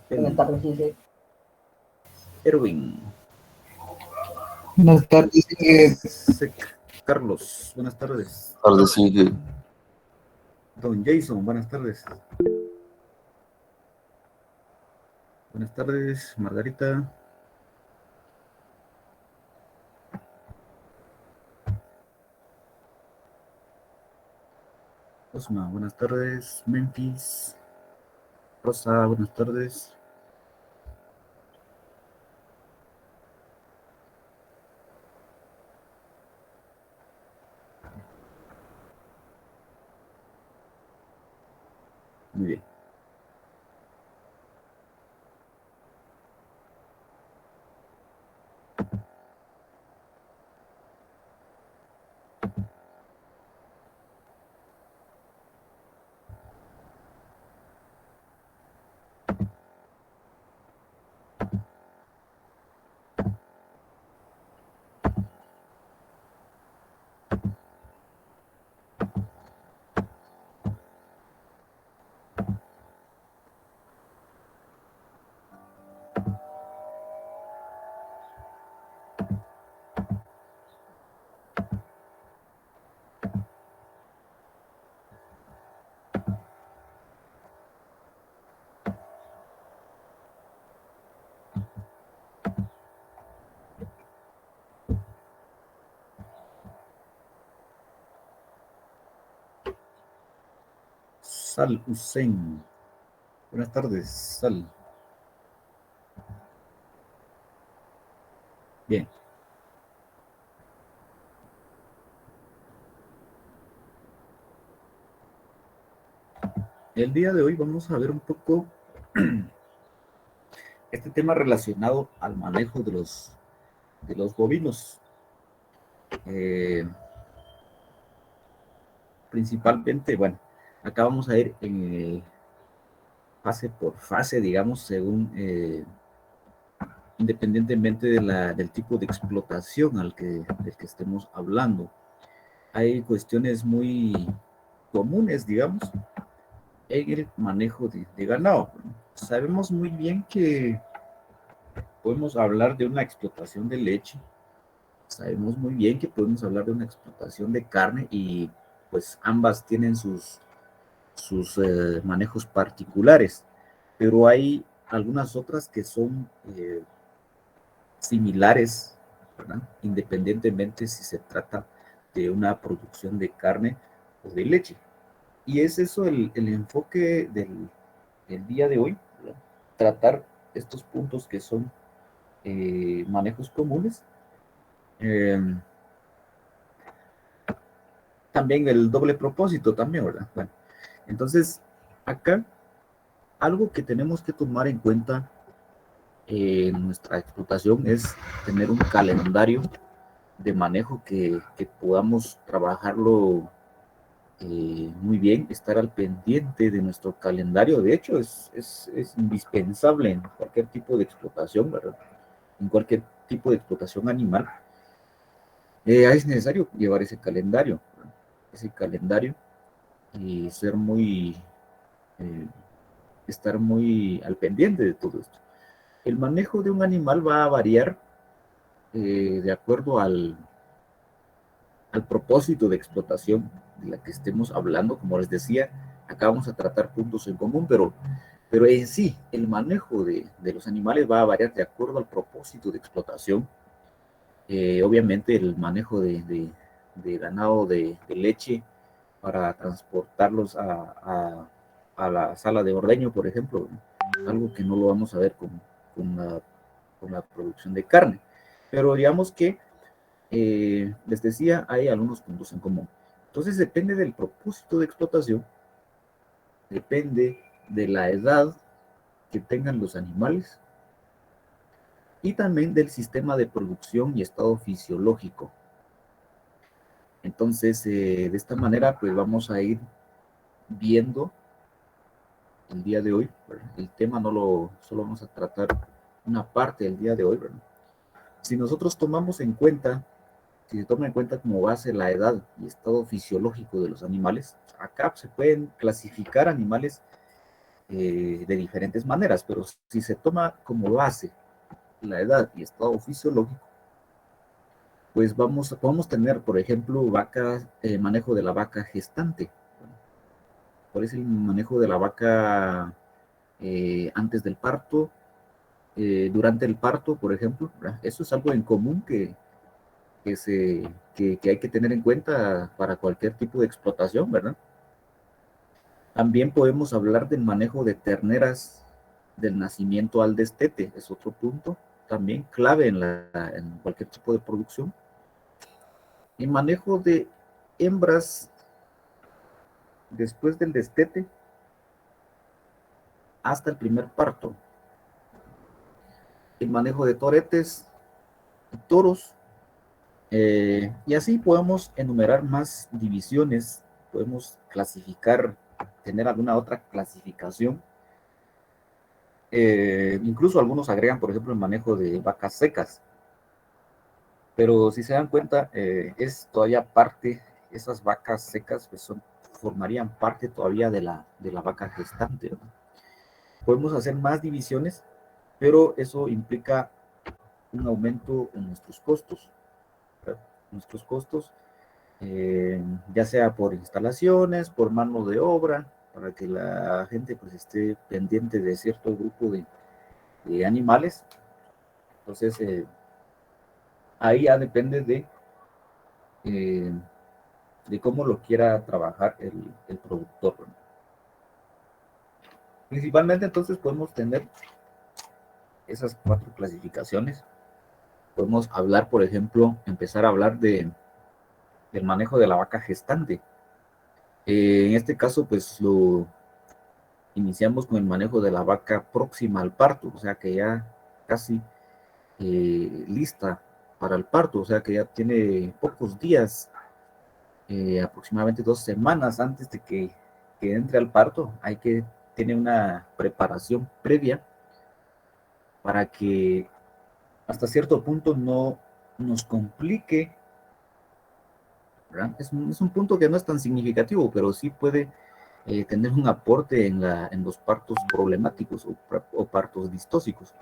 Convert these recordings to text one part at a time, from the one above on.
Buenas tardes, José. Erwin. Buenas tardes, Carlos, buenas tardes. Tardes, sí. Don Jason, buenas tardes. Buenas tardes, Margarita. Osma, buenas tardes. Memphis. Rosa, buenas tardes. Muy bien. Sal Hussein. Buenas tardes, Sal. Bien. El día de hoy vamos a ver un poco este tema relacionado al manejo de los bovinos. Principalmente, bueno, acá vamos a ir en fase por fase, digamos, según independientemente del tipo de explotación del que estemos hablando. Hay cuestiones muy comunes, digamos, en el manejo de ganado. Sabemos muy bien que podemos hablar de una explotación de leche, sabemos muy bien que podemos hablar de una explotación de carne y pues ambas tienen sus manejos particulares, pero hay algunas otras que son similares, ¿verdad? Independientemente si se trata de una producción de carne o de leche. Y es eso el enfoque del día de hoy, ¿verdad? Tratar estos puntos que son manejos comunes. También el doble propósito también, ¿verdad? Bueno, entonces acá algo que tenemos que tomar en cuenta en nuestra explotación es tener un calendario de manejo que podamos trabajarlo muy bien, estar al pendiente de nuestro calendario. De hecho, es indispensable en cualquier tipo de explotación, ¿verdad? En cualquier tipo de explotación animal, es necesario llevar ese calendario, ¿verdad? Ese calendario y estar muy al pendiente de todo esto. El manejo de un animal va a variar de acuerdo al propósito de explotación de la que estemos hablando. Como les decía, acá vamos a tratar puntos en común, pero en sí, el manejo de los animales va a variar de acuerdo al propósito de explotación. Obviamente el manejo de ganado de leche para transportarlos a la sala de ordeño, por ejemplo, algo que no lo vamos a ver con la producción de carne. Pero digamos que les decía, hay algunos puntos en común. Entonces depende del propósito de explotación, depende de la edad que tengan los animales y también del sistema de producción y estado fisiológico. Entonces, de esta manera, pues vamos a ir viendo el día de hoy, ¿verdad? El tema solo vamos a tratar una parte del día de hoy, ¿verdad? Si nosotros tomamos en cuenta, si se toma en cuenta como base la edad y estado fisiológico de los animales, acá se pueden clasificar animales de diferentes maneras, pero si se toma como base la edad y estado fisiológico, pues podemos tener, por ejemplo, manejo de la vaca gestante. ¿Cuál es el manejo de la vaca antes del parto? Durante el parto, por ejemplo, ¿verdad? Eso es algo en común que hay que tener en cuenta para cualquier tipo de explotación, ¿verdad? También podemos hablar del manejo de terneras del nacimiento al destete, es otro punto también clave en cualquier tipo de producción. Y manejo de hembras después del destete hasta el primer parto. El manejo de toretes, toros, y así podemos enumerar más divisiones, podemos clasificar, tener alguna otra clasificación. Incluso algunos agregan, por ejemplo, el manejo de vacas secas. Pero si se dan cuenta, es todavía parte, esas vacas secas pues formarían parte todavía de la vaca gestante, ¿no? Podemos hacer más divisiones, pero eso implica un aumento en nuestros costos, ¿verdad? Nuestros costos, ya sea por instalaciones, por mano de obra, para que la gente pues esté pendiente de cierto grupo de animales. Entonces, ahí ya depende eh, de cómo lo quiera trabajar el productor, ¿no? Principalmente entonces podemos tener esas 4 clasificaciones. Podemos hablar, por ejemplo, empezar a hablar del manejo de la vaca gestante. En este caso, pues lo iniciamos con el manejo de la vaca próxima al parto, o sea que ya casi lista para el parto, o sea que ya tiene pocos días, aproximadamente 2 semanas antes de que entre al parto. Hay que tener una preparación previa para que hasta cierto punto no nos complique, ¿verdad? Es un punto que no es tan significativo, pero sí puede tener un aporte en los partos problemáticos o partos distóxicos.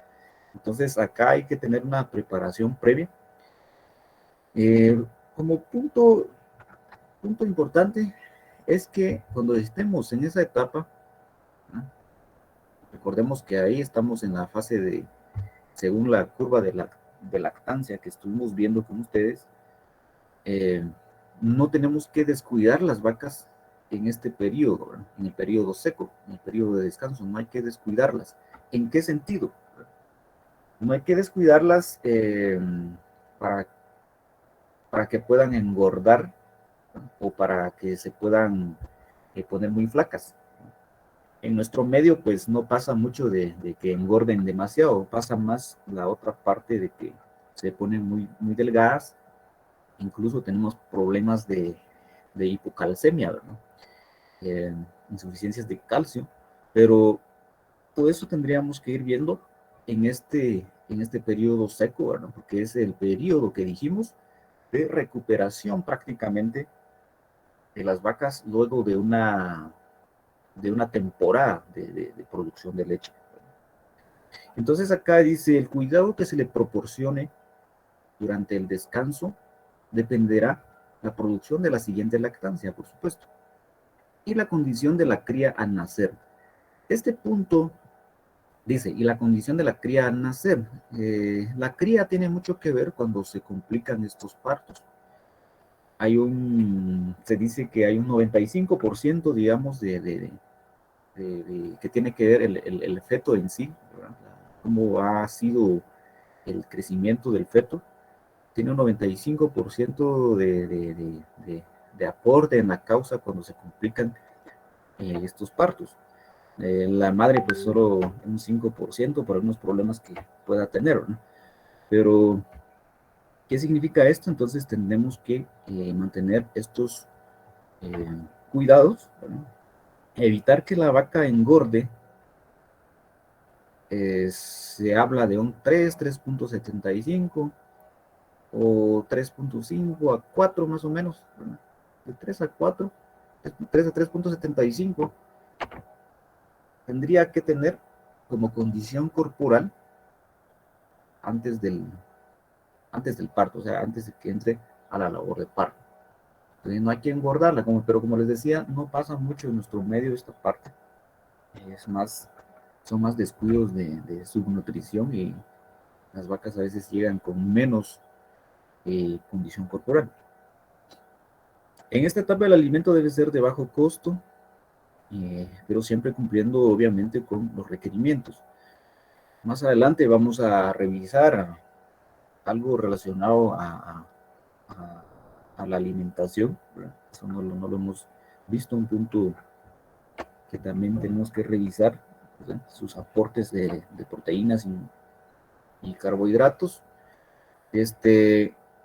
Entonces, acá hay que tener una preparación previa. Como punto importante es que cuando estemos en esa etapa, ¿no? Recordemos que ahí estamos en la fase según la curva de lactancia que estuvimos viendo con ustedes, eh, no tenemos que descuidar las vacas en este periodo, ¿verdad? En el periodo seco, en el periodo de descanso, no hay que descuidarlas. ¿En qué sentido? No hay que descuidarlas para, para que puedan engordar, ¿no? O para que se puedan poner muy flacas. En nuestro medio, pues no pasa mucho de que engorden demasiado, pasa más la otra parte de que se ponen muy, muy delgadas. Incluso tenemos problemas de hipocalcemia, ¿verdad? Eh, Insuficiencias de calcio, pero todo eso tendríamos que ir viendo en este periodo seco, ¿verdad? Porque es el periodo que dijimos de recuperación prácticamente de las vacas luego de una temporada de producción de leche. Entonces acá dice, el cuidado que se le proporcione durante el descanso dependerá la producción de la siguiente lactancia, por supuesto, y la condición de la cría al nacer. Este punto dice, y la condición de la cría al nacer. La cría tiene mucho que ver cuando se complican estos partos. Se dice que hay un 95%, digamos, que tiene que ver el feto en sí, ¿verdad? Cómo ha sido el crecimiento del feto. Tiene un 95% de aporte en la causa cuando se complican estos partos. La madre, pues solo un 5% por algunos problemas que pueda tener, ¿no? Pero, ¿qué significa esto? Entonces, tenemos que mantener estos eh, cuidados, ¿no? Evitar que la vaca engorde. Se habla de un 3.75 o 3.5 a 4 más o menos, ¿verdad? De 3 a 4, 3 a 3.75, tendría que tener como condición corporal antes del, antes del parto, o sea, antes de que entre a la labor de parto. Entonces no hay que engordarla, pero como les decía, no pasa mucho en nuestro medio esta parte. Es más, son más descuidos de subnutrición y las vacas a veces llegan con menos condición corporal. En esta etapa el alimento debe ser de bajo costo, pero siempre cumpliendo obviamente con los requerimientos. Más adelante vamos a revisar algo relacionado a, a la alimentación, ¿verdad? Eso no lo hemos visto, un punto que también tenemos que revisar, ¿verdad? Sus aportes de proteínas y carbohidratos.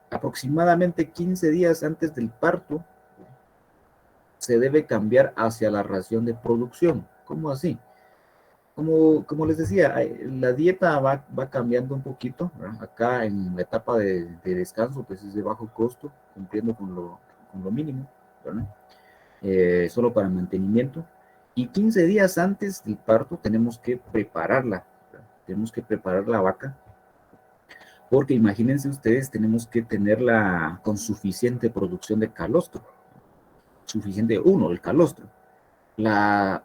Aproximadamente 15 días antes del parto se debe cambiar hacia la ración de producción. ¿Cómo así? Como les decía, la dieta va cambiando un poquito, ¿verdad? Acá en la etapa de descanso, pues es de bajo costo, cumpliendo con lo mínimo, ¿verdad? Solo para mantenimiento. Y 15 días antes del parto tenemos que prepararla, ¿verdad? Tenemos que preparar la vaca, porque imagínense ustedes, tenemos que tenerla con suficiente producción de calostro, suficiente, uno, el calostro. La,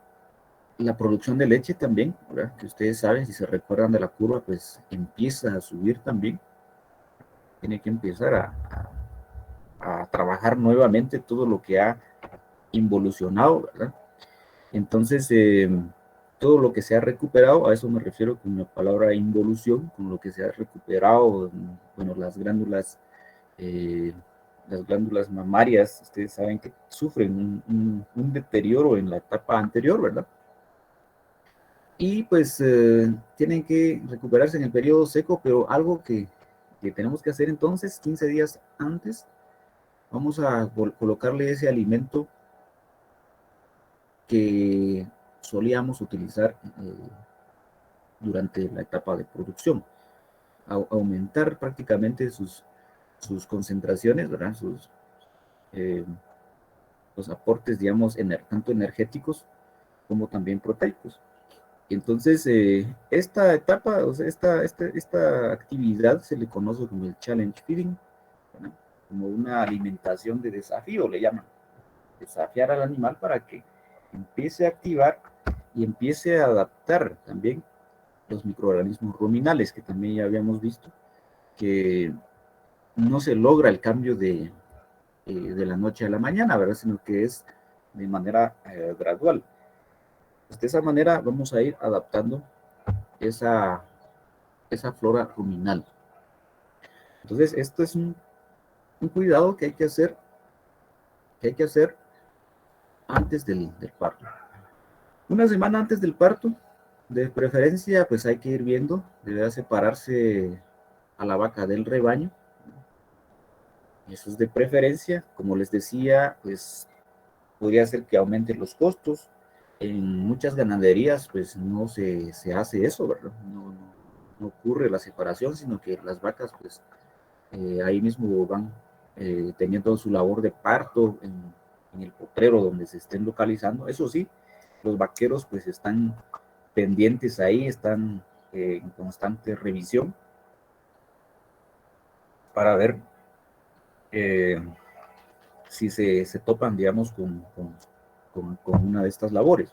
la producción de leche también, ¿verdad? Que ustedes saben, si se recuerdan de la curva, pues empieza a subir también. Tiene que empezar a trabajar nuevamente todo lo que ha involucionado, ¿verdad? Entonces, todo lo que se ha recuperado, a eso me refiero con la palabra involución, con lo que se ha recuperado, bueno, eh, las glándulas mamarias, ustedes saben que sufren un deterioro en la etapa anterior, ¿verdad? Y pues tienen que recuperarse en el periodo seco, pero algo que tenemos que hacer entonces, 15 días antes, vamos a colocarle ese alimento que solíamos utilizar durante la etapa de producción, aumentar prácticamente sus concentraciones, ¿verdad? Eh, los aportes, digamos, tanto energéticos como también proteicos. Entonces, esta etapa, o sea, esta actividad se le conoce como el challenge feeding, ¿verdad? Como una alimentación de desafío, le llaman. Desafiar al animal para que empiece a activar y empiece a adaptar también los microorganismos ruminales, que también ya habíamos visto, que no se logra el cambio de la noche a la mañana, ¿verdad? Sino que es de manera gradual. Pues de esa manera vamos a ir adaptando esa, esa flora ruminal. Entonces, esto es un cuidado que hay que hacer antes del parto. Una semana antes del parto, de preferencia, pues hay que ir viendo, debe separarse a la vaca del rebaño. Eso es de preferencia. Como les decía, pues podría ser que aumenten los costos. En muchas ganaderías, pues no se hace eso, ¿verdad? No ocurre la separación, sino que las vacas, pues ahí mismo van teniendo su labor de parto en el potrero donde se estén localizando. Eso sí, los vaqueros pues están pendientes ahí, están en constante revisión para ver eh, si se topan, digamos, con una de estas labores.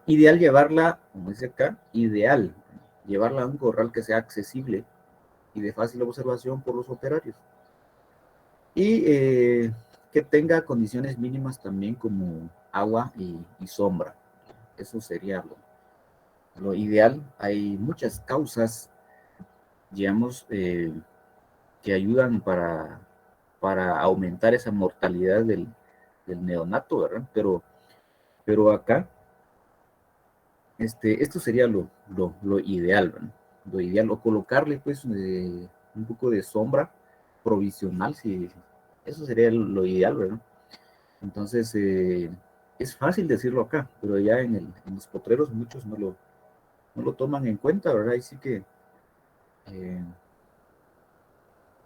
Ideal llevarla, como dice acá, ideal, llevarla a un corral que sea accesible y de fácil observación por los operarios. Y que tenga condiciones mínimas también como agua y sombra. Eso sería lo ideal. Hay muchas causas, digamos, que ayudan para aumentar esa mortalidad del neonato, ¿verdad? Pero acá, esto sería lo ideal, ¿verdad? Lo ideal, o colocarle pues un poco de sombra provisional, si eso sería lo ideal, ¿verdad? Entonces, es fácil decirlo acá, pero ya en los potreros muchos no lo toman en cuenta, ¿verdad? Y sí que eh,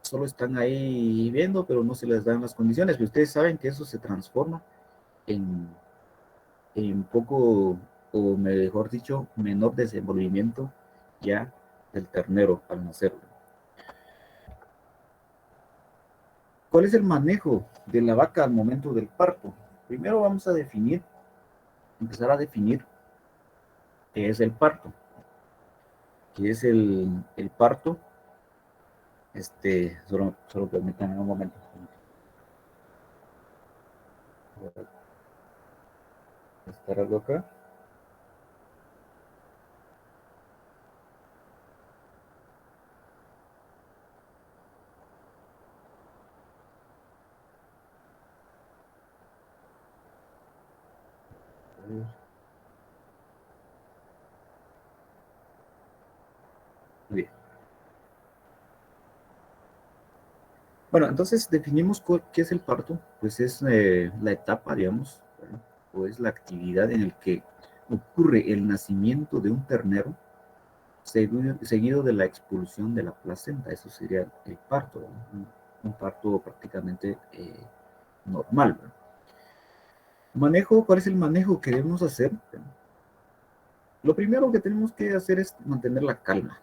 solo están ahí viendo, pero no se les dan las condiciones. Pero ustedes saben que eso se transforma en, en poco, o mejor dicho, menor desenvolvimiento ya del ternero al nacer. ¿Cuál es el manejo de la vaca al momento del parto? Primero vamos a empezar a definir qué es el parto. ¿Qué es el parto? Solo permítanme un momento. ¿Estar algo acá? Bien. Bueno, entonces definimos qué es el parto. Pues es la etapa, digamos, ¿verdad? O es la actividad en la que ocurre el nacimiento de un ternero seguido de la expulsión de la placenta. Eso sería el parto, un parto prácticamente normal, ¿verdad? Manejo, ¿cuál es el manejo que debemos hacer? Lo primero que tenemos que hacer es mantener la calma.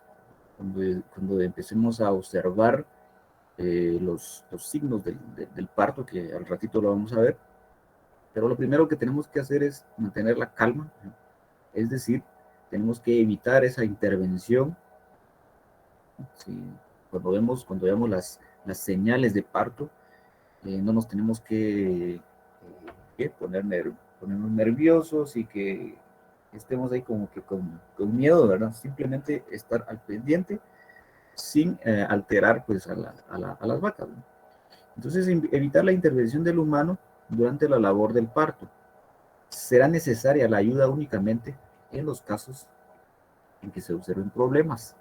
Cuando empecemos a observar los signos del parto, que al ratito lo vamos a ver, pero lo primero que tenemos que hacer es mantener la calma, ¿no? Es decir, tenemos que evitar esa intervención. ¿Sí? Cuando vemos las señales de parto, no nos tenemos ponernos nerviosos y que estemos ahí como que con miedo, ¿verdad? Simplemente estar al pendiente sin alterar pues a las vacas, ¿no? Entonces, evitar la intervención del humano durante la labor del parto. Será necesaria la ayuda únicamente en los casos en que se observen problemas,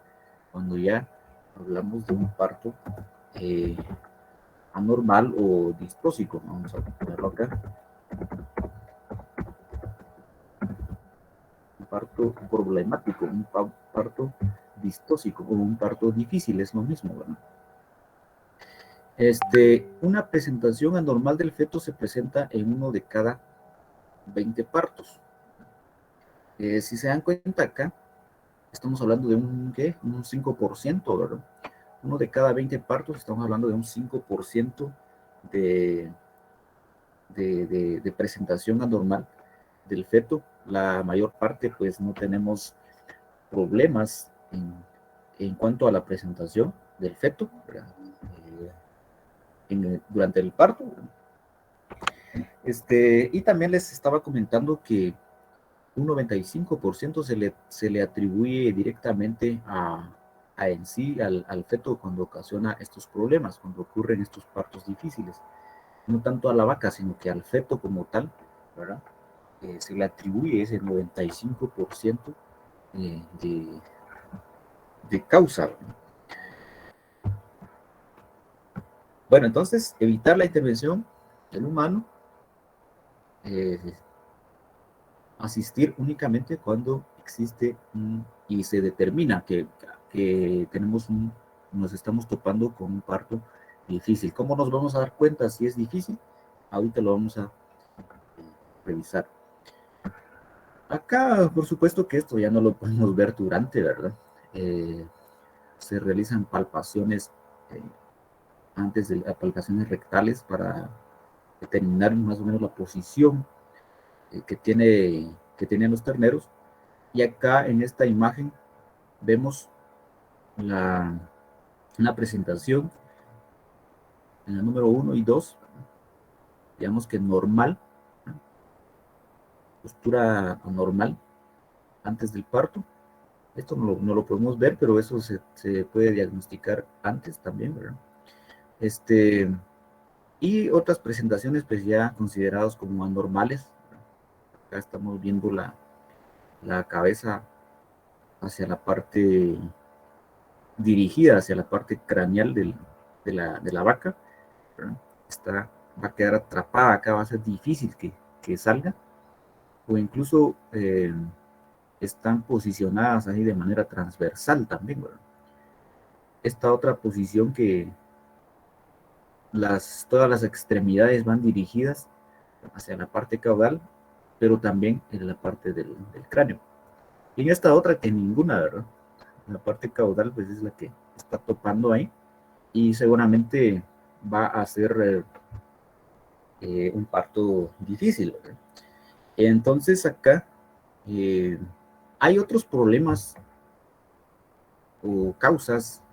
cuando ya hablamos de un parto eh, anormal o distóxico. Vamos a ponerlo acá. Un parto problemático, un parto distóxico o un parto difícil, es lo mismo, ¿verdad? Una presentación anormal del feto se presenta en uno de cada 20 partos. Si se dan cuenta acá, estamos hablando de un 5%, ¿verdad? Uno de cada 20 partos, estamos hablando de un 5% de, de presentación anormal del feto. La mayor parte, pues, no tenemos problemas en cuanto a la presentación del feto, ¿verdad? Durante el parto, ¿verdad? Y también les estaba comentando que un 95% se le atribuye directamente en sí al feto cuando ocasiona estos problemas, cuando ocurren estos partos difíciles. No tanto a la vaca, sino que al feto como tal, ¿verdad? Se le atribuye ese 95% de causa, ¿verdad? Bueno, entonces, evitar la intervención del humano, eh, asistir únicamente cuando existe y se determina que nos estamos topando con un parto difícil. ¿Cómo nos vamos a dar cuenta si es difícil? Ahorita lo vamos a revisar. Acá, por supuesto que esto ya no lo podemos ver durante, ¿verdad? Eh, Se realizan palpaciones eh, antes de palpaciones rectales para determinar más o menos la posición que tienen los terneros. Y acá en esta imagen vemos la, una presentación en la número 1 y 2, digamos que normal, postura normal antes del parto. Esto no lo podemos ver, pero eso se puede diagnosticar antes también, ¿verdad? Y otras presentaciones pues ya consideradas como anormales. Acá estamos viendo la cabeza hacia la parte dirigida hacia la parte craneal de la vaca, ¿verdad? Va a quedar atrapada acá, va a ser difícil que salga, o incluso están posicionadas ahí de manera transversal también, ¿verdad? Esta otra posición que todas las extremidades van dirigidas hacia la parte caudal, pero también en la parte del cráneo. Y en esta otra que ninguna, ¿verdad? La parte caudal pues es la que está topando ahí y seguramente va a ser un parto difícil, ¿verdad? Entonces acá eh, hay otros problemas o causas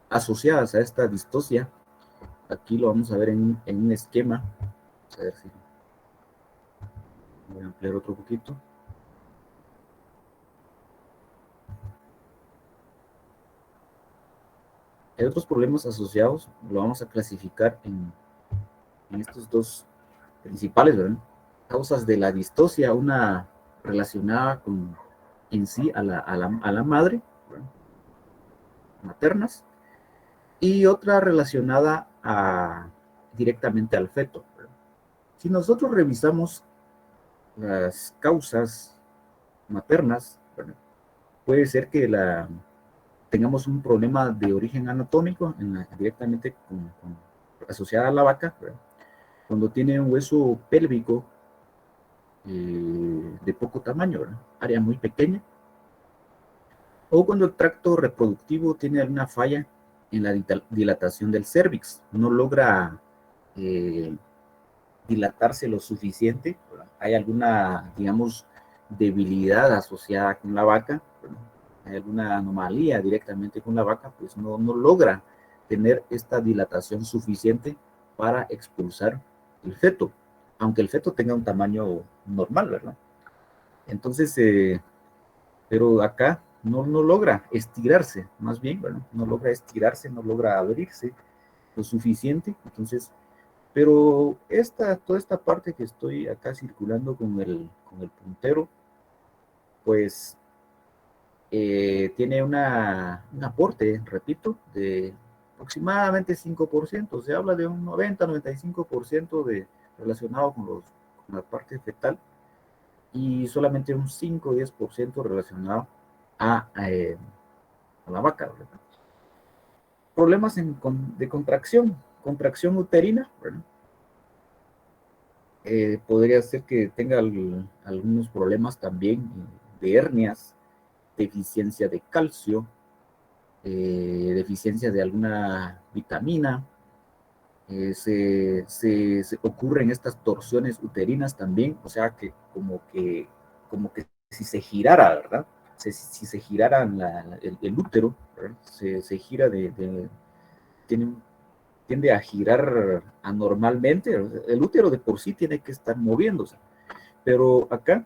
asociadas a esta distosia. Aquí lo vamos a ver en un esquema. A ver si voy a ampliar otro poquito. Hay otros problemas asociados, lo vamos a clasificar en estos dos principales, ¿verdad? Causas de la distosia, una relacionada con en sí a la madre, ¿verdad? Maternas, y otra relacionada directamente al feto, ¿verdad? Si nosotros revisamos las causas maternas, ¿verdad? Puede ser que tengamos un problema de origen anatómico directamente asociada a la vaca, ¿verdad? Cuando tiene un hueso pélvico de poco tamaño, ¿verdad? Área muy pequeña, o cuando el tracto reproductivo tiene alguna falla en la dilatación del cervix, no logra eh, dilatarse lo suficiente, ¿verdad? Hay alguna, digamos, debilidad asociada con la vaca, ¿verdad? Hay alguna anomalía directamente con la vaca, pues no logra tener esta dilatación suficiente para expulsar el feto, aunque el feto tenga un tamaño normal, ¿verdad? Entonces, pero acá no logra estirarse, más bien, bueno, no logra estirarse, no logra abrirse lo suficiente, entonces, pero toda esta parte que estoy acá circulando con el puntero, pues tiene un aporte, repito, de aproximadamente 5%, se habla de un 90-95% relacionado con la parte fetal, y solamente un 5-10% relacionado a la vaca, ¿verdad? Problemas de contracción uterina, ¿verdad? Podría ser que tenga algunos problemas también de hernias, deficiencia de calcio, deficiencia de alguna vitamina, se ocurren estas torsiones uterinas también, o sea que como que si se girara, ¿verdad? Si se girara el útero, ¿verdad? Se gira tiene, tiende a girar anormalmente, el útero de por sí tiene que estar moviéndose, pero acá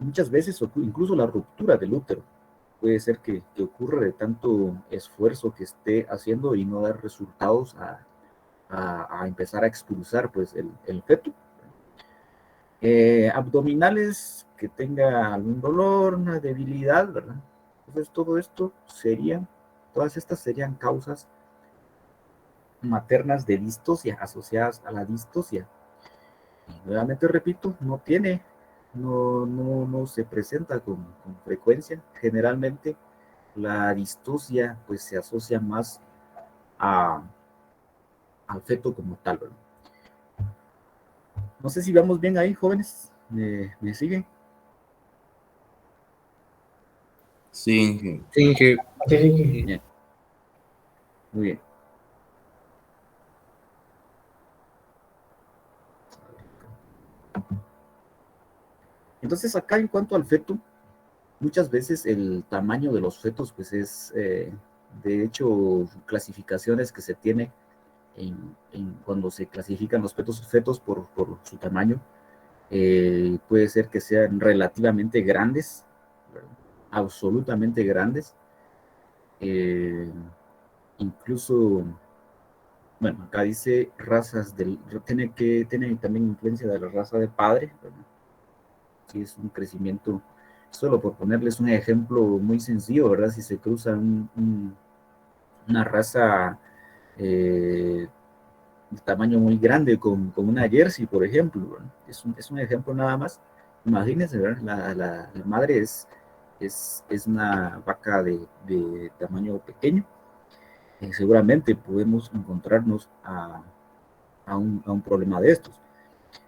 muchas veces incluso la ruptura del útero puede ser que ocurra de tanto esfuerzo que esté haciendo y no dar resultados a empezar a expulsar pues el feto. Abdominales, que tenga algún dolor, una debilidad, ¿verdad? Entonces todas estas serían causas maternas de distosia, asociadas a la distosia. Y nuevamente repito, no se presenta con frecuencia. Generalmente la distosia pues se asocia más a, al feto como tal, ¿verdad? No sé si vamos bien ahí, jóvenes. ¿Me siguen? Sí, Sí, que sí. Bien, muy bien. Entonces acá en cuanto al feto, muchas veces el tamaño de los fetos pues es, de hecho, clasificaciones que se tiene cuando se clasifican los fetos por su tamaño. Puede ser que sean relativamente grandes, ¿verdad? Absolutamente grandes. Eh, incluso, bueno, acá dice tiene también influencia de la raza de padre, ¿verdad? Sí, es un crecimiento, solo por ponerles un ejemplo muy sencillo, ¿verdad? Si se cruza una raza eh, de tamaño muy grande con una Jersey, por ejemplo, ¿verdad? Es un ejemplo nada más. Imagínense, ¿verdad? La madre es una vaca de tamaño pequeño. Seguramente podemos encontrarnos a un problema de estos.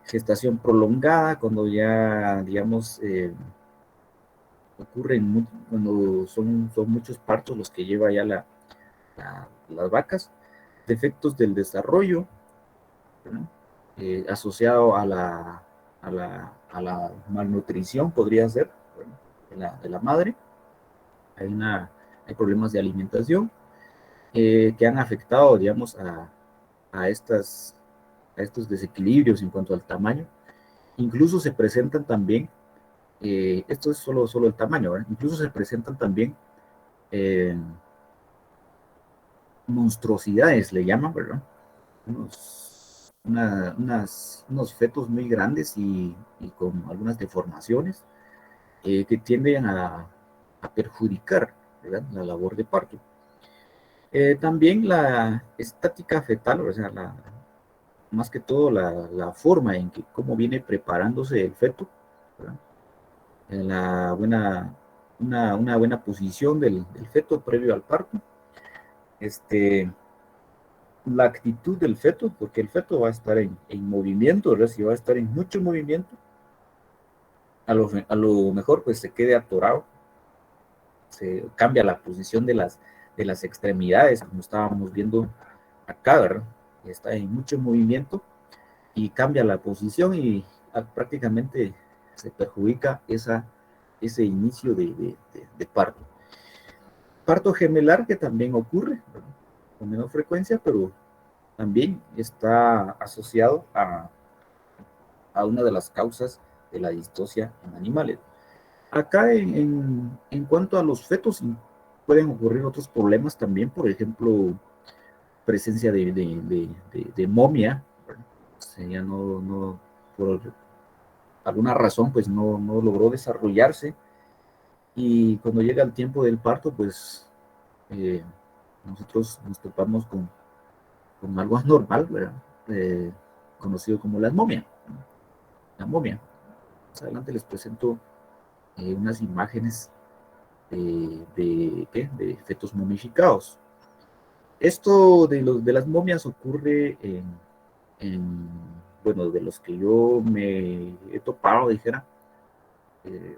Gestación prolongada, cuando ya, digamos, ocurren, cuando son muchos partos los que lleva ya las vacas. Defectos del desarrollo, asociado a la malnutrición, podría ser, de la madre. Hay problemas de alimentación que han afectado, digamos, a estos desequilibrios en cuanto al tamaño. Incluso se presentan también, esto es solo el tamaño, ¿verdad? Incluso se presentan también eh, monstruosidades, le llaman, ¿verdad? Unos fetos muy grandes y con algunas deformaciones que tienden a perjudicar, ¿verdad?, la labor de parto. También la estática fetal, o sea, más que todo la forma en que cómo viene preparándose el feto, ¿verdad? La una buena posición del feto previo al parto, la actitud del feto, porque el feto va a estar en movimiento, ¿verdad? Si va a estar en mucho movimiento, a lo mejor pues se quede atorado, se cambia la posición de las extremidades, como estábamos viendo acá, ¿verdad? Está en mucho movimiento y cambia la posición y prácticamente se perjudica ese inicio de parto. Parto gemelar que también ocurre, ¿verdad?, con menor frecuencia, pero también está asociado a una de las causas de la distocia en animales. Acá en cuanto a los fetos, pueden ocurrir otros problemas también, por ejemplo, presencia de momia, ¿verdad? O sea, ya por alguna razón, pues no logró desarrollarse y cuando llega el tiempo del parto, pues eh, nosotros nos topamos con algo anormal, ¿verdad? Conocido como la momia. La momia. Más adelante les presento unas imágenes de fetos momificados. Esto de las momias ocurre bueno, de los que yo me he topado, dijera,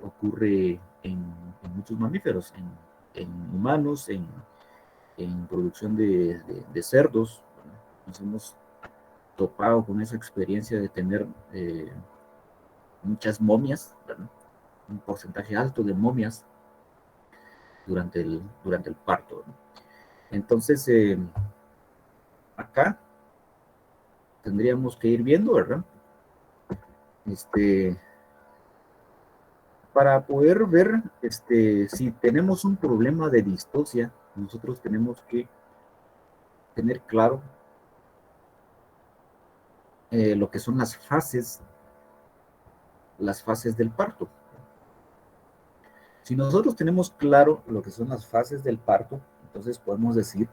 ocurre en muchos mamíferos, en humanos, en producción de cerdos. Nos hemos topado con esa experiencia de tener muchas momias, ¿verdad?, un porcentaje alto de momias durante el parto, ¿verdad? Entonces, acá tendríamos que ir viendo, ¿verdad? Para poder ver si tenemos un problema de distocia, nosotros tenemos que tener claro lo que son las fases del parto. Si nosotros tenemos claro lo que son las fases del parto, entonces podemos decir,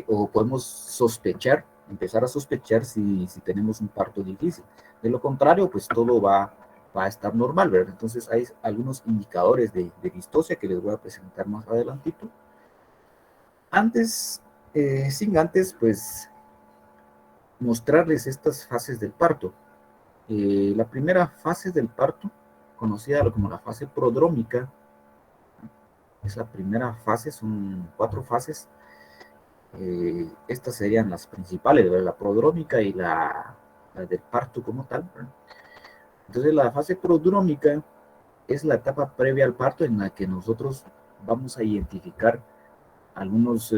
o podemos sospechar, empezar a sospechar si tenemos un parto difícil. De lo contrario, pues todo va a estar normal, ¿verdad? Entonces hay algunos indicadores de distocia que les voy a presentar más adelantito. Sin antes, pues, mostrarles estas fases del parto. La primera fase del parto, conocida como la fase prodrómica, es la primera fase, son 4 fases. Estas serían las principales, ¿verdad?, la prodrómica y la del parto como tal, ¿verdad? Entonces la fase prodrómica es la etapa previa al parto en la que nosotros vamos a identificar algunos,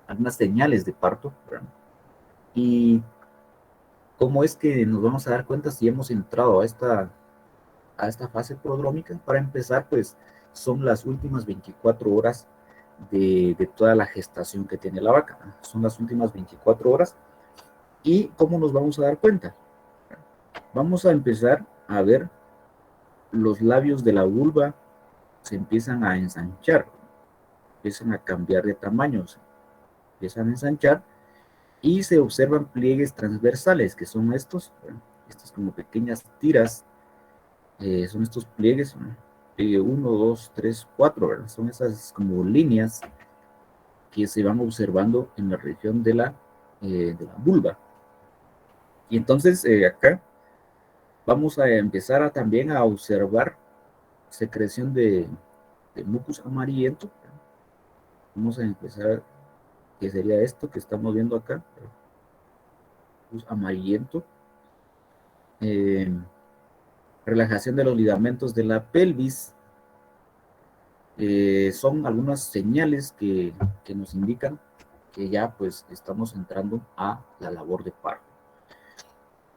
algunas señales de parto, ¿verdad? Y cómo es que nos vamos a dar cuenta si hemos entrado a esta fase prodrómica. Para empezar, pues son las últimas 24 horas de toda la gestación que tiene la vaca. Son las últimas 24 horas. ¿Y cómo nos vamos a dar cuenta? Vamos a empezar a ver los labios de la vulva se empiezan a ensanchar, empiezan a cambiar de tamaño, se empiezan a ensanchar y se observan pliegues transversales, que son estas como pequeñas tiras, son estos pliegues, pliegue 1, 2, 3, 4, ¿verdad? Son esas como líneas que se van observando en la región de la de la vulva. Y entonces acá vamos a empezar también a observar secreción de mucus amarillento. Vamos a empezar, que sería esto que estamos viendo acá, mucus amarillento. Relajación de los ligamentos de la pelvis. Son algunas señales que nos indican que ya pues estamos entrando a la labor de parto.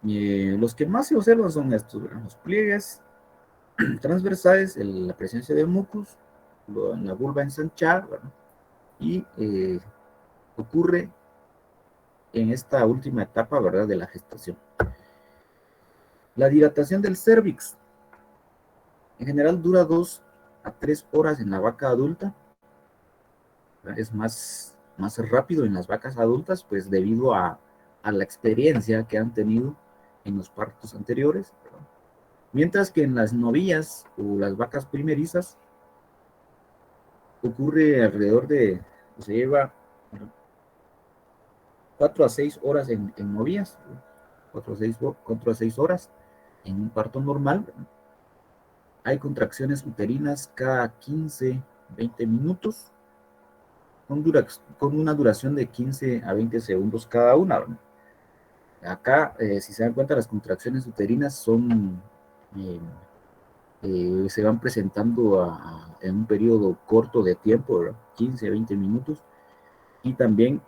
Los que más se observan son estos, los pliegues transversales, la presencia de mucus, la vulva ensanchada, ¿verdad? Y ocurre en esta última etapa, ¿verdad?, de la gestación. La dilatación del cérvix en general dura 2 a 3 horas en la vaca adulta. Es más rápido en las vacas adultas, pues debido a la experiencia que han tenido en los partos anteriores, ¿verdad? Mientras que en las novillas o las vacas primerizas ocurre alrededor de, se lleva 4 a 6 horas en novillas, 4 a 6 horas en un parto normal, ¿verdad? Hay contracciones uterinas cada 15, 20 minutos, con una duración de 15 a 20 segundos cada una, ¿verdad? Acá, si se dan cuenta, las contracciones uterinas son, se van presentando en un periodo corto de tiempo, ¿verdad? 15 a 20 minutos, y también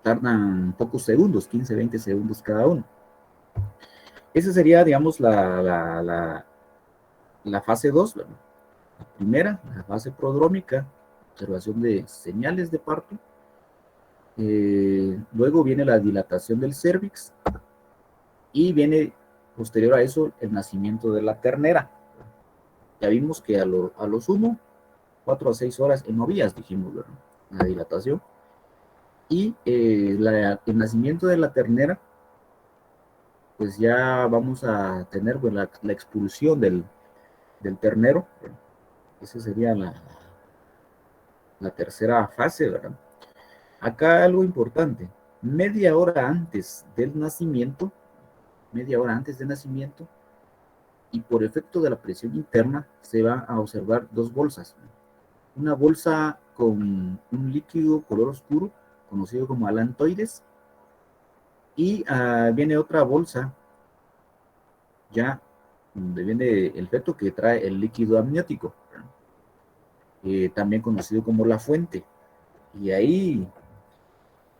tardan pocos segundos, 15 a 20 segundos cada uno. Esa sería, digamos, la fase 2, ¿verdad? La primera, la fase prodrómica, observación de señales de parto. Luego viene la dilatación del cérvix y viene posterior a eso el nacimiento de la ternera. Ya vimos que a lo sumo 4 a 6 horas en novillas, dijimos, ¿verdad?, la dilatación. Y el nacimiento de la ternera, pues ya vamos a tener, pues, la expulsión del ternero. Esa sería la tercera fase, ¿verdad? Acá algo importante, media hora antes del nacimiento, y por efecto de la presión interna, se va a observar dos bolsas. Una bolsa con un líquido color oscuro, conocido como alantoides, y viene otra bolsa, ya donde viene el feto, que trae el líquido amniótico, también conocido como la fuente. Y ahí,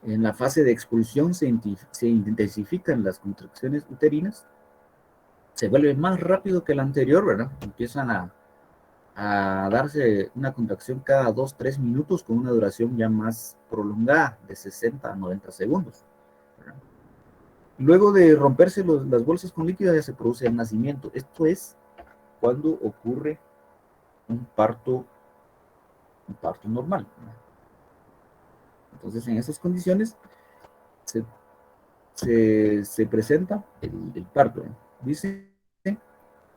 en la fase de expulsión, se intensifican las contracciones uterinas, se vuelve más rápido que el anterior, ¿verdad? Empiezan a darse una contracción cada 2, 3 minutos con una duración ya más prolongada, de 60 a 90 segundos, ¿verdad? Luego de romperse las bolsas con líquido, ya se produce el nacimiento. Esto es cuando ocurre un parto normal, ¿verdad? Entonces, en esas condiciones se presenta el parto, ¿verdad? Dice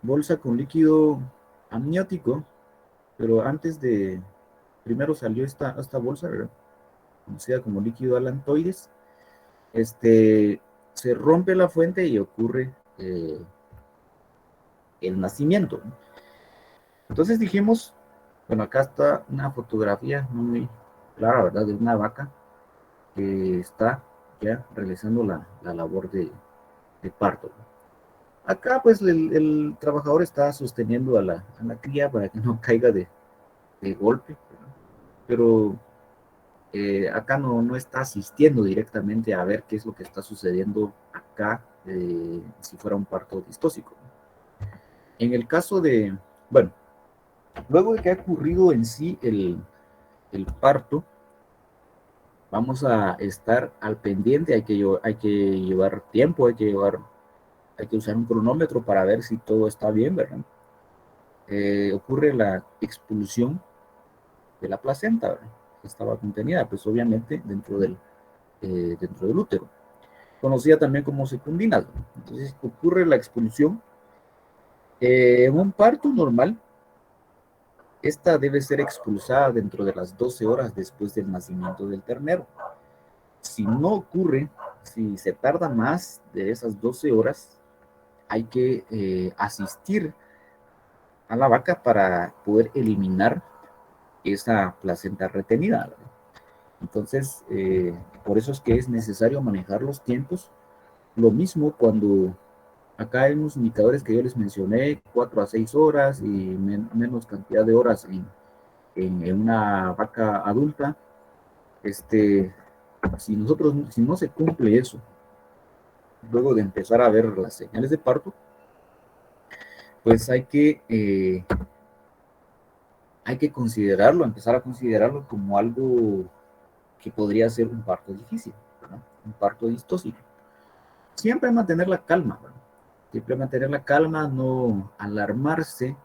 bolsa con líquido amniótico, pero primero salió esta bolsa, ¿verdad?, conocida como líquido alantoides. Se rompe la fuente y ocurre el nacimiento. Entonces dijimos, bueno, acá está una fotografía muy clara, ¿verdad?, de una vaca que está ya realizando la labor de parto. Acá pues el trabajador está sosteniendo a la cría para que no caiga de golpe, ¿verdad? Pero acá no está asistiendo directamente a ver qué es lo que está sucediendo acá, si fuera un parto distóxico. En el caso bueno, luego de que ha ocurrido en sí el parto, vamos a estar al pendiente. Hay que llevar tiempo, hay que usar un cronómetro para ver si todo está bien, ¿verdad? Ocurre la expulsión de la placenta, ¿verdad?, que estaba contenida, pues obviamente dentro del útero, conocida también como secundina. Entonces ocurre la expulsión. En un parto normal, esta debe ser expulsada dentro de las 12 horas después del nacimiento del ternero. Si no ocurre, si se tarda más de esas 12 horas, hay que asistir a la vaca para poder eliminar esa placenta retenida, ¿verdad? Entonces, por eso es que es necesario manejar los tiempos. Lo mismo cuando acá hay unos indicadores que yo les mencioné, 4 a 6 horas y menos cantidad de horas en una vaca adulta. Si no se cumple eso, luego de empezar a ver las señales de parto, pues hay que considerarlo, empezar a considerarlo como algo que podría ser un parto difícil, ¿verdad? Un parto distóxico. Siempre mantener la calma, ¿verdad? Siempre mantener la calma, no alarmarse.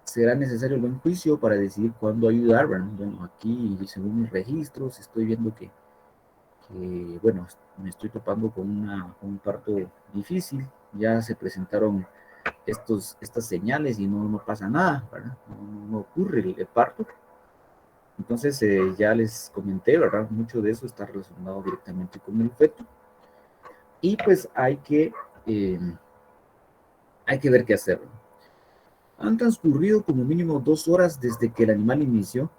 Será necesario el buen juicio para decidir cuándo ayudar, ¿verdad? Bueno, aquí, según mis registros, estoy viendo bueno, me estoy topando con un parto difícil. Ya se presentaron estas señales y no pasa nada, ¿verdad? No ocurre el parto. Entonces, ya les comenté, ¿verdad? Mucho de eso está relacionado directamente con el feto. Y pues eh, hay que ver qué hacer. Han transcurrido como mínimo 2 horas desde que el animal inició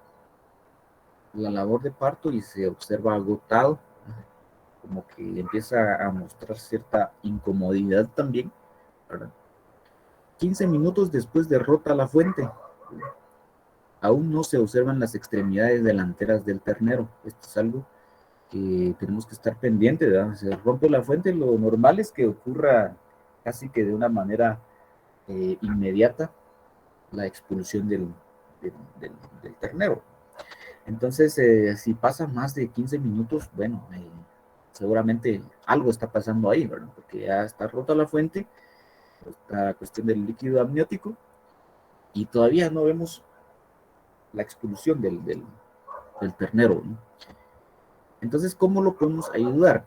la labor de parto y se observa agotado, como que empieza a mostrar cierta incomodidad también, ¿verdad? 15 minutos después derrota la fuente. Aún no se observan las extremidades delanteras del ternero. Esto es algo que tenemos que estar pendientes, ¿verdad? Se rompe la fuente, lo normal es que ocurra casi que de una manera inmediata la expulsión del, del, del ternero. Entonces, si pasa más de 15 minutos, bueno, seguramente algo está pasando ahí, ¿verdad? Porque ya está rota la fuente, esta cuestión del líquido amniótico, y todavía no vemos la expulsión del ternero, ¿no? Entonces, ¿cómo lo podemos ayudar?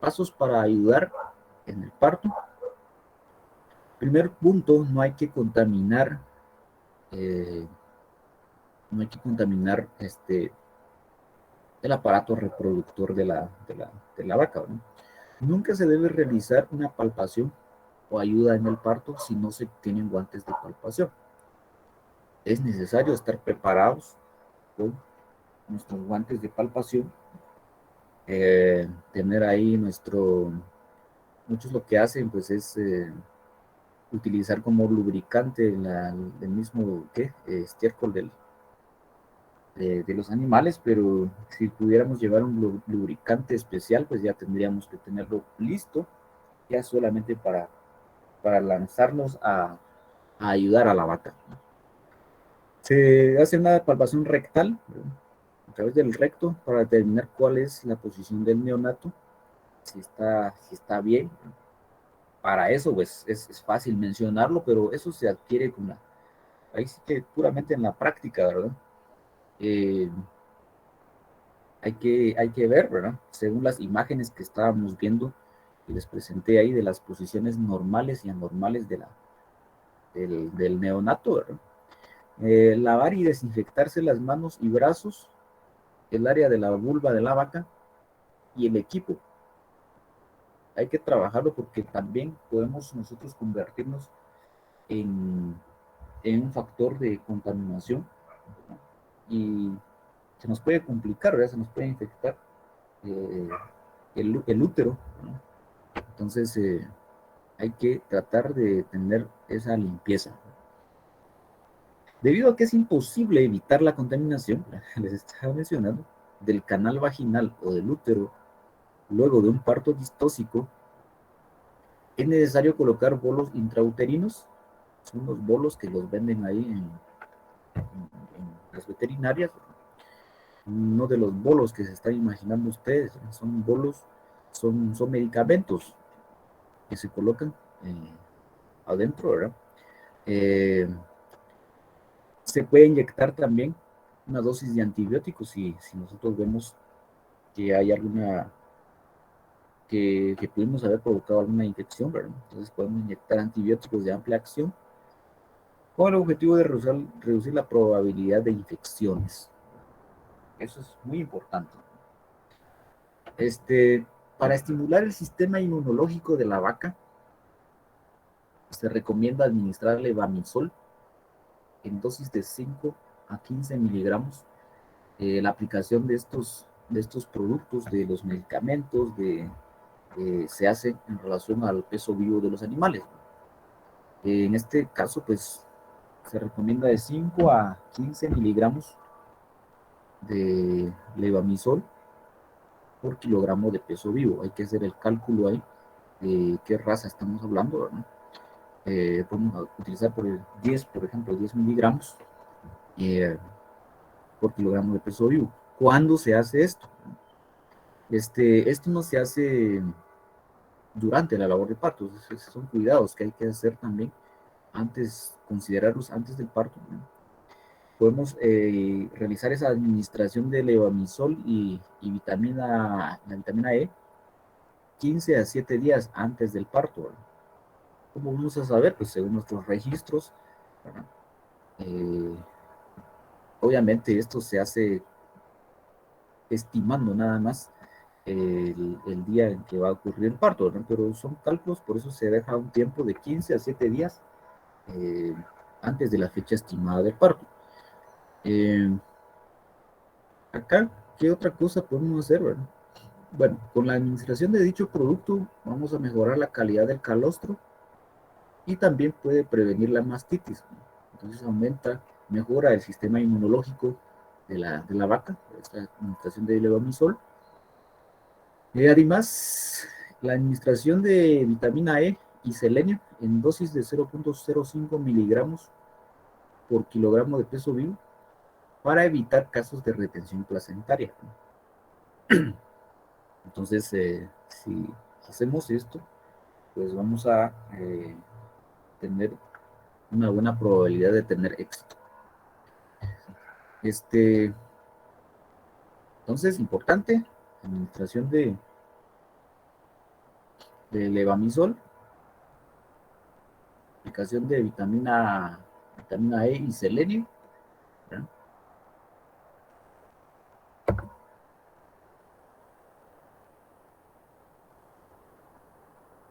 Pasos para ayudar en el parto. Primer punto, eh, no hay que contaminar el aparato reproductor de la vaca, ¿no? Nunca se debe realizar una palpación o ayuda en el parto si no se tienen guantes de palpación. Es necesario estar preparados con nuestros guantes de palpación, tener ahí muchos lo que hacen pues es utilizar como lubricante el mismo estiércol de los animales, pero si pudiéramos llevar un lubricante especial, pues ya tendríamos que tenerlo listo, ya solamente para lanzarnos a ayudar a la vaca. Se hace una palpación rectal, ¿verdad? A través del recto para determinar cuál es la posición del neonato, si está bien. Para eso, pues es fácil mencionarlo, pero eso se adquiere ahí sí que puramente en la práctica, ¿verdad? Eh, hay que ver, ¿verdad? Según las imágenes que estábamos viendo, que les presenté ahí de las posiciones normales y anormales del neonato, ¿verdad? Lavar y desinfectarse las manos y brazos, el área de la vulva de la vaca y el equipo. Hay que trabajarlo porque también podemos nosotros convertirnos en, en un factor de contaminación, ¿no? Y se nos puede complicar, ¿verdad? Se nos puede infectar eh, el útero, ¿no? Entonces hay que tratar de tener esa limpieza. Debido a que es imposible evitar la contaminación, les estaba mencionando, del canal vaginal o del útero luego de un parto distóxico, es necesario colocar bolos intrauterinos. Son los bolos que los venden ahí en las veterinarias, no de los bolos que se están imaginando ustedes, son bolos, son medicamentos que se colocan adentro, ¿verdad? Eh, Se puede inyectar también una dosis de antibióticos si nosotros vemos que hay que pudimos haber provocado alguna infección, ¿verdad? Entonces podemos inyectar antibióticos de amplia acción con el objetivo de reducir la probabilidad de infecciones. Eso es muy importante. Para estimular el sistema inmunológico de la vaca, se recomienda administrar levamisol en dosis de 5 a 15 miligramos. La aplicación de estos productos, de los medicamentos, se hace en relación al peso vivo de los animales. En este caso, pues, se recomienda de 5 a 15 miligramos de levamisol por kilogramo de peso vivo. Hay que hacer el cálculo ahí de qué raza estamos hablando, ¿no? Podemos utilizar por ejemplo, 10 miligramos por kilogramo de peso vivo. ¿Cuándo se hace esto? Esto no se hace durante la labor de parto. Son cuidados que hay que hacer también considerarlos antes del parto, ¿no? Podemos realizar esa administración de levamisol y la vitamina E 15 a 7 días antes del parto, ¿verdad? ¿Cómo vamos a saber? Pues según nuestros registros, ¿verdad? Obviamente esto se hace estimando nada más el día en que va a ocurrir el parto, ¿no? Pero son cálculos, por eso se deja un tiempo de 15 a 7 días eh, antes de la fecha estimada del parto. Acá, ¿qué otra cosa podemos hacer, verdad? Bueno, con la administración de dicho producto vamos a mejorar la calidad del calostro y también puede prevenir la mastitis. Entonces mejora el sistema inmunológico de la vaca, esta administración de levamisol. Además, la administración de vitamina E y selenio en dosis de 0.05 miligramos por kilogramo de peso vivo para evitar casos de retención placentaria. Entonces, si hacemos esto, pues vamos a tener una buena probabilidad de tener éxito. Entonces, importante, administración de levamisol, aplicación de vitamina E y selenio, ¿verdad?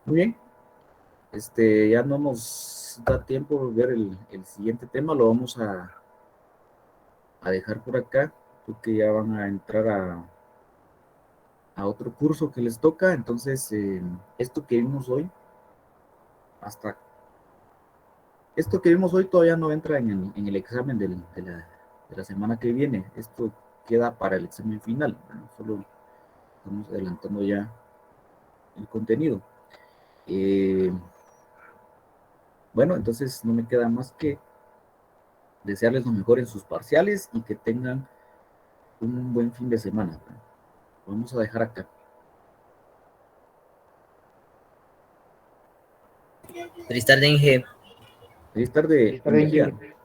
Muy bien. Ya no nos da tiempo de ver el siguiente tema, lo vamos a dejar por acá, porque ya van a entrar a otro curso que les toca. Entonces, hasta esto que vimos hoy todavía no entra en el examen de la semana que viene. Esto queda para el examen final, ¿no? Solo estamos adelantando ya el contenido. Bueno, entonces no me queda más que desearles lo mejor en sus parciales y que tengan un buen fin de semana, ¿no? Vamos a dejar acá. Feliz tarde, Inge. Feliz tarde, Feliz tarde, Inge. Inge.